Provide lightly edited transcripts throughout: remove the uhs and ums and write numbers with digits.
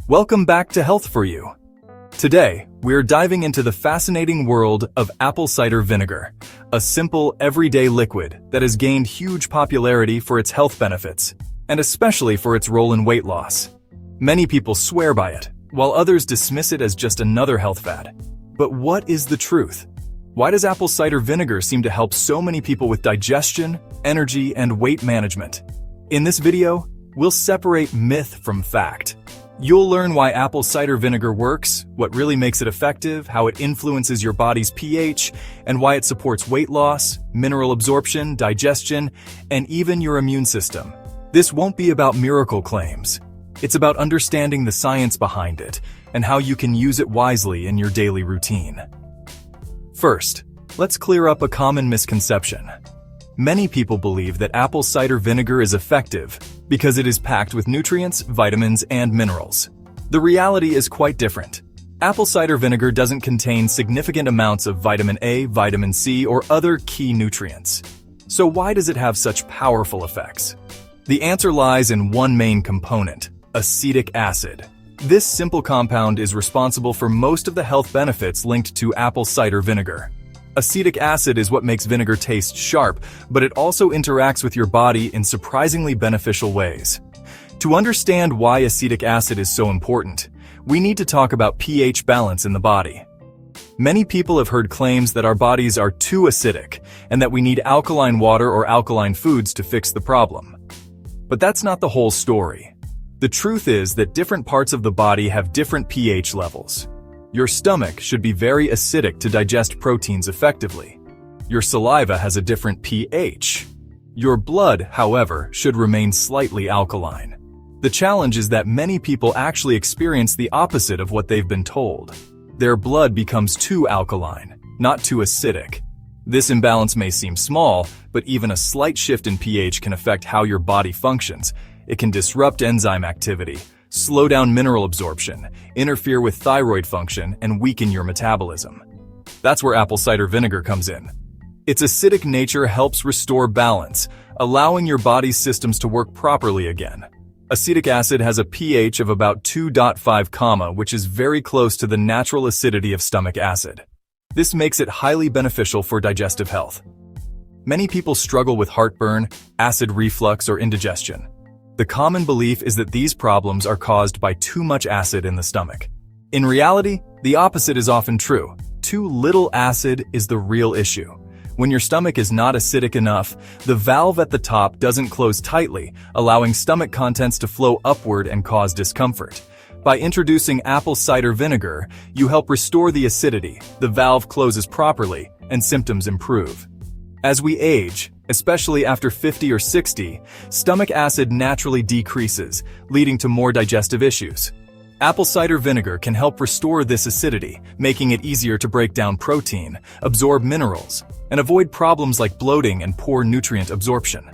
Welcome back to Health for You. Today, we're diving into the fascinating world of apple cider vinegar, a simple, everyday liquid that has gained huge popularity for its health benefits, and especially for its role in weight loss. Many people swear by it, while others dismiss it as just another health fad. But what is the truth? Why does apple cider vinegar seem to help so many people with digestion, energy, and weight management? In this video, we'll separate myth from fact. You'll learn why apple cider vinegar works, what really makes it effective, how it influences your body's pH, and why it supports weight loss, mineral absorption, digestion, and even your immune system. This won't be about miracle claims. It's about understanding the science behind it and how you can use it wisely in your daily routine. First, let's clear up a common misconception. Many people believe that apple cider vinegar is effective because it is packed with nutrients, vitamins, and minerals. The reality is quite different. Apple cider vinegar doesn't contain significant amounts of vitamin A, vitamin C, or other key nutrients. So why does it have such powerful effects? The answer lies in one main component: acetic acid. This simple compound is responsible for most of the health benefits linked to apple cider vinegar. Acetic acid is what makes vinegar taste sharp, but it also interacts with your body in surprisingly beneficial ways. To understand why acetic acid is so important, we need to talk about pH balance in the body. Many people have heard claims that our bodies are too acidic and that we need alkaline water or alkaline foods to fix the problem. But that's not the whole story. The truth is that different parts of the body have different pH levels. Your stomach should be very acidic to digest proteins effectively. Your saliva has a different pH. Your blood, however, should remain slightly alkaline. The challenge is that many people actually experience the opposite of what they've been told. Their blood becomes too alkaline, not too acidic. This imbalance may seem small, but even a slight shift in pH can affect how your body functions. It can disrupt enzyme activity, slow down mineral absorption, interfere with thyroid function, and weaken your metabolism. That's where apple cider vinegar comes in. Its acidic nature helps restore balance, allowing your body's systems to work properly again. Acetic acid has a pH of about 2.5, which is very close to the natural acidity of stomach acid. This makes it highly beneficial for digestive health. Many people struggle with heartburn, acid reflux, or indigestion. The common belief is that these problems are caused by too much acid in the stomach. In reality, the opposite is often true. Too little acid is the real issue. When your stomach is not acidic enough, the valve at the top doesn't close tightly, allowing stomach contents to flow upward and cause discomfort. By introducing apple cider vinegar, you help restore the acidity, the valve closes properly, and symptoms improve. As we age, especially after 50 or 60, stomach acid naturally decreases, leading to more digestive issues. Apple cider vinegar can help restore this acidity, making it easier to break down protein, absorb minerals, and avoid problems like bloating and poor nutrient absorption.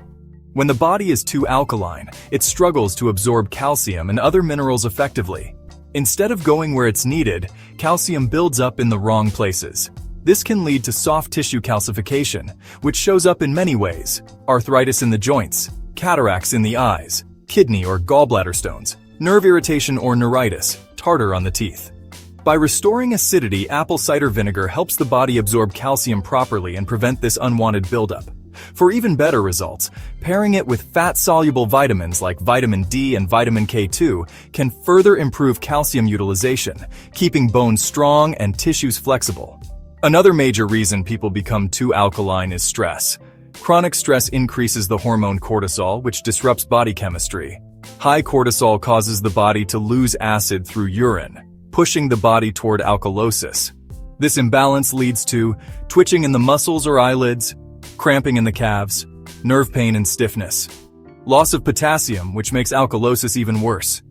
When the body is too alkaline, it struggles to absorb calcium and other minerals effectively. Instead of going where it's needed, calcium builds up in the wrong places. This can lead to soft tissue calcification, which shows up in many ways: arthritis in the joints, cataracts in the eyes, kidney or gallbladder stones, nerve irritation or neuritis, tartar on the teeth. By restoring acidity, apple cider vinegar helps the body absorb calcium properly and prevent this unwanted buildup. For even better results, pairing it with fat-soluble vitamins like vitamin D and vitamin K2 can further improve calcium utilization, keeping bones strong and tissues flexible. Another major reason people become too alkaline is stress. Chronic stress increases the hormone cortisol, which disrupts body chemistry. High cortisol causes the body to lose acid through urine, pushing the body toward alkalosis. This imbalance leads to twitching in the muscles or eyelids, cramping in the calves, nerve pain and stiffness. Loss of potassium, which makes alkalosis even worse.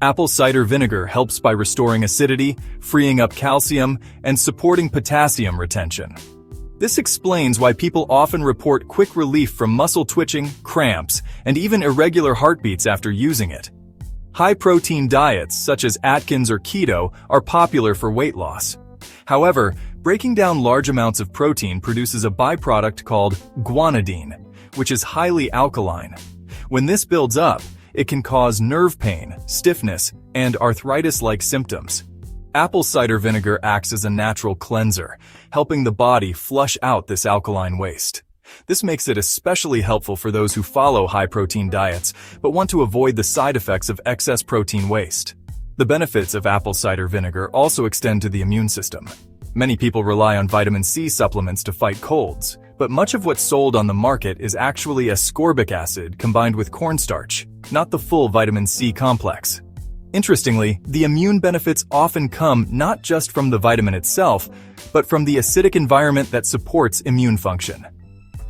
Apple cider vinegar helps by restoring acidity, freeing up calcium, and supporting potassium retention. This explains why people often report quick relief from muscle twitching, cramps, and even irregular heartbeats after using it. High-protein diets, such as Atkins or keto, are popular for weight loss. However, breaking down large amounts of protein produces a byproduct called guanidine, which is highly alkaline. When this builds up, it can cause nerve pain, stiffness, and arthritis-like symptoms. Apple cider vinegar acts as a natural cleanser, helping the body flush out this alkaline waste. This makes it especially helpful for those who follow high-protein diets but want to avoid the side effects of excess protein waste. The benefits of apple cider vinegar also extend to the immune system. Many people rely on vitamin C supplements to fight colds, but much of what's sold on the market is actually ascorbic acid combined with cornstarch, not the full vitamin C complex. Interestingly, the immune benefits often come not just from the vitamin itself, but from the acidic environment that supports immune function.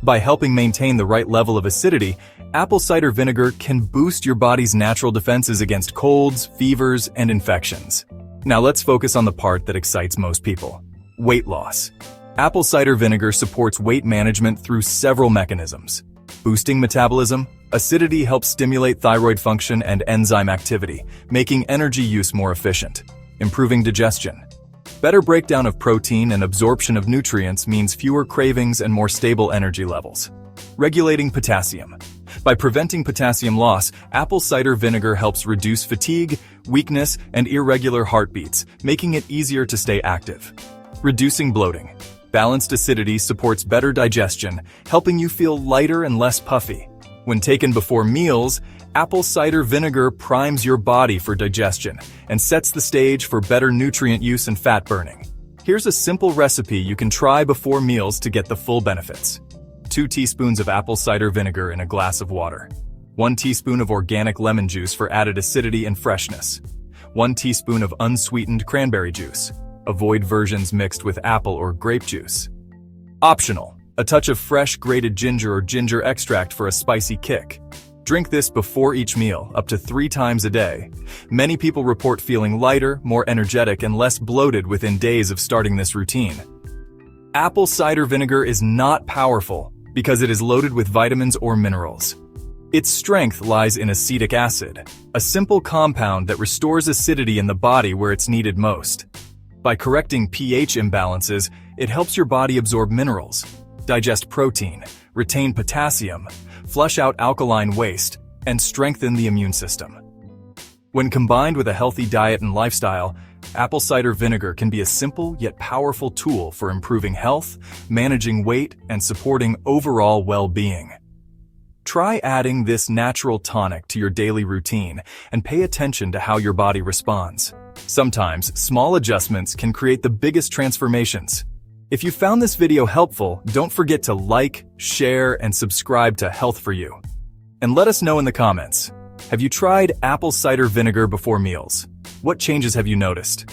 By helping maintain the right level of acidity, apple cider vinegar can boost your body's natural defenses against colds, fevers, and infections. Now let's focus on the part that excites most people: weight loss. Apple cider vinegar supports weight management through several mechanisms. Boosting metabolism, acidity helps stimulate thyroid function and enzyme activity, making energy use more efficient. Improving digestion. Better breakdown of protein and absorption of nutrients means fewer cravings and more stable energy levels. Regulating potassium. By preventing potassium loss, apple cider vinegar helps reduce fatigue, weakness, and irregular heartbeats, making it easier to stay active. Reducing bloating. Balanced acidity supports better digestion, helping you feel lighter and less puffy. When taken before meals, apple cider vinegar primes your body for digestion and sets the stage for better nutrient use and fat burning. Here's a simple recipe you can try before meals to get the full benefits. 2 teaspoons of apple cider vinegar in a glass of water. 1 teaspoon of organic lemon juice for added acidity and freshness. 1 teaspoon of unsweetened cranberry juice. Avoid versions mixed with apple or grape juice. Optional: a touch of fresh grated ginger or ginger extract for a spicy kick. Drink this before each meal, up to 3 times a day. Many people report feeling lighter, more energetic, and less bloated within days of starting this routine. Apple cider vinegar is not powerful because it is loaded with vitamins or minerals. Its strength lies in acetic acid, a simple compound that restores acidity in the body where it's needed most. By correcting pH imbalances, it helps your body absorb minerals, digest protein, retain potassium, flush out alkaline waste, and strengthen the immune system. When combined with a healthy diet and lifestyle, apple cider vinegar can be a simple yet powerful tool for improving health, managing weight, and supporting overall well-being. Try adding this natural tonic to your daily routine and pay attention to how your body responds. Sometimes, small adjustments can create the biggest transformations. If you found this video helpful, don't forget to like, share, and subscribe to Health for You. And let us know in the comments, have you tried apple cider vinegar before meals? What changes have you noticed?